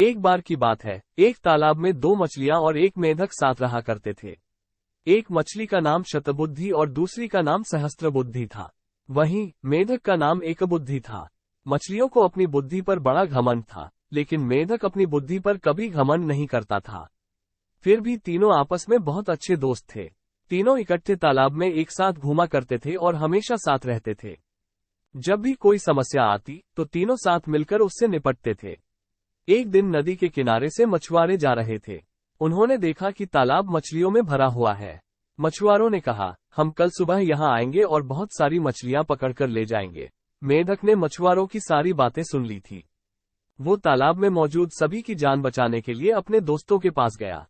एक बार की बात है, एक तालाब में दो मछलियां और एक मेढक साथ रहा करते थे। एक मछली का नाम शतबुद्धि और दूसरी का नाम सहस्त्रबुद्धि था। वहीं मेढक का नाम एकबुद्धि था। मछलियों को अपनी बुद्धि पर बड़ा घमंड था, लेकिन मेढक अपनी बुद्धि पर कभी घमंड नहीं करता था। फिर भी तीनों आपस में बहुत अच्छे दोस्त थे। तीनों इकट्ठे तालाब में एक साथ घूमा करते थे और हमेशा साथ रहते थे। जब भी कोई समस्या आती तो तीनों साथ मिलकर उससे निपटते थे। एक दिन नदी के किनारे से मछुआरे जा रहे थे। उन्होंने देखा कि तालाब मछलियों में भरा हुआ है। मछुआरों ने कहा, हम कल सुबह यहाँ आएंगे और बहुत सारी मछलियां पकड़कर ले जाएंगे। मेढक ने मछुआरों की सारी बातें सुन ली थी। वो तालाब में मौजूद सभी की जान बचाने के लिए अपने दोस्तों के पास गया।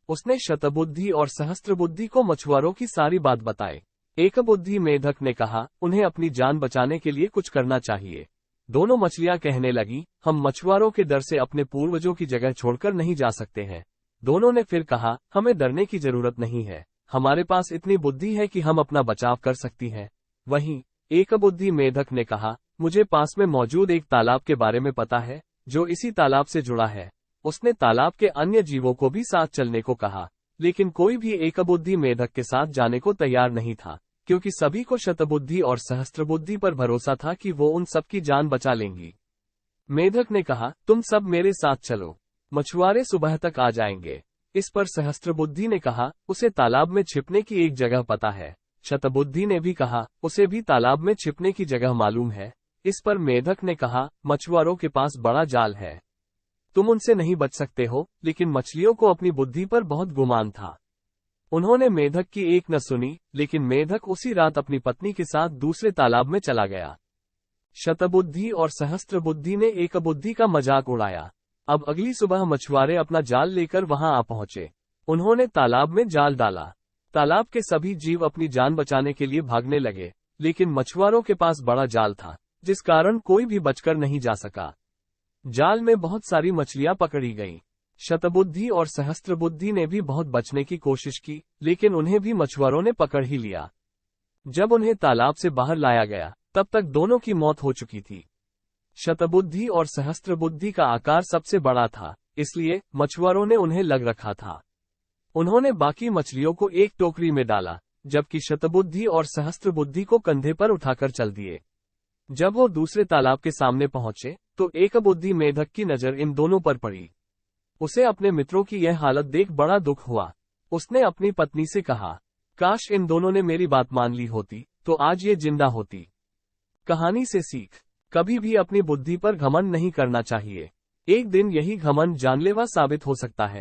उसने शतबुद्धि और सहस्त्रबुद्धि को मछुआरों की सारी बात बताई। एकबुद्धि मेढक ने कहा, उन्हें अपनी जान बचाने के लिए कुछ करना चाहिए। दोनों मछलियां कहने लगी, हम मछुआरों के डर से अपने पूर्वजों की जगह छोड़कर नहीं जा सकते हैं। दोनों ने फिर कहा, हमें डरने की जरूरत नहीं है, हमारे पास इतनी बुद्धि है कि हम अपना बचाव कर सकती हैं। वहीं एकबुद्धि मेढक ने कहा, मुझे पास में मौजूद एक तालाब के बारे में पता है, जो इसी तालाब से जुड़ा है। उसने तालाब के अन्य जीवों को भी साथ चलने को कहा, लेकिन कोई भी एकबुद्धि मेढक के साथ जाने को तैयार नहीं था, क्योंकि सभी को शतबुद्धि और सहस्त्रबुद्धि पर भरोसा था कि वो उन सबकी जान बचा लेंगी। मेढक ने कहा, तुम सब मेरे साथ चलो, मछुआरे सुबह तक आ जाएंगे। इस पर सहस्त्रबुद्धि ने कहा, उसे तालाब में छिपने की एक जगह पता है। शतबुद्धि ने भी कहा, उसे भी तालाब में छिपने की जगह मालूम है। इस पर मेढक ने कहा, मछुआरों के पास बड़ा जाल है, तुम उनसे नहीं बच सकते हो। लेकिन मछलियों को अपनी बुद्धि पर बहुत गुमान था। उन्होंने मेढक की एक न सुनी, लेकिन मेढक उसी रात अपनी पत्नी के साथ दूसरे तालाब में चला गया। शतबुद्धि और सहस्त्रबुद्धि ने एकबुद्धि का मजाक उड़ाया। अब अगली सुबह मछुआरे अपना जाल लेकर वहां आ पहुंचे। उन्होंने तालाब में जाल डाला। तालाब के सभी जीव अपनी जान बचाने के लिए भागने लगे, लेकिन मछुआरों के पास बड़ा जाल था, जिस कारण कोई भी बचकर नहीं जा सका। जाल में बहुत सारी मछलियां पकड़ी गईं। शतबुद्धि और सहस्त्रबुद्धि ने भी बहुत बचने की कोशिश की, लेकिन उन्हें भी मछुआरों ने पकड़ ही लिया। जब उन्हें तालाब से बाहर लाया गया, तब तक दोनों की मौत हो चुकी थी। शतबुद्धि और सहस्त्रबुद्धि का आकार सबसे बड़ा था, इसलिए मछुआरों ने उन्हें लग रखा था। उन्होंने बाकी मछलियों को एक टोकरी में डाला, जबकि शतबुद्धि और सहस्त्रबुद्धि को कंधे पर उठाकर चल दिए। जब वो दूसरे तालाब के सामने पहुंचे, तो एकबुद्धि मेढक की नजर इन दोनों पर पड़ी। उसे अपने मित्रों की यह हालत देख बड़ा दुख हुआ। उसने अपनी पत्नी से कहा, काश इन दोनों ने मेरी बात मान ली होती, तो आज ये जिंदा होती। कहानी से सीख, कभी भी अपनी बुद्धि पर घमंड नहीं करना चाहिए। एक दिन यही घमंड जानलेवा साबित हो सकता है।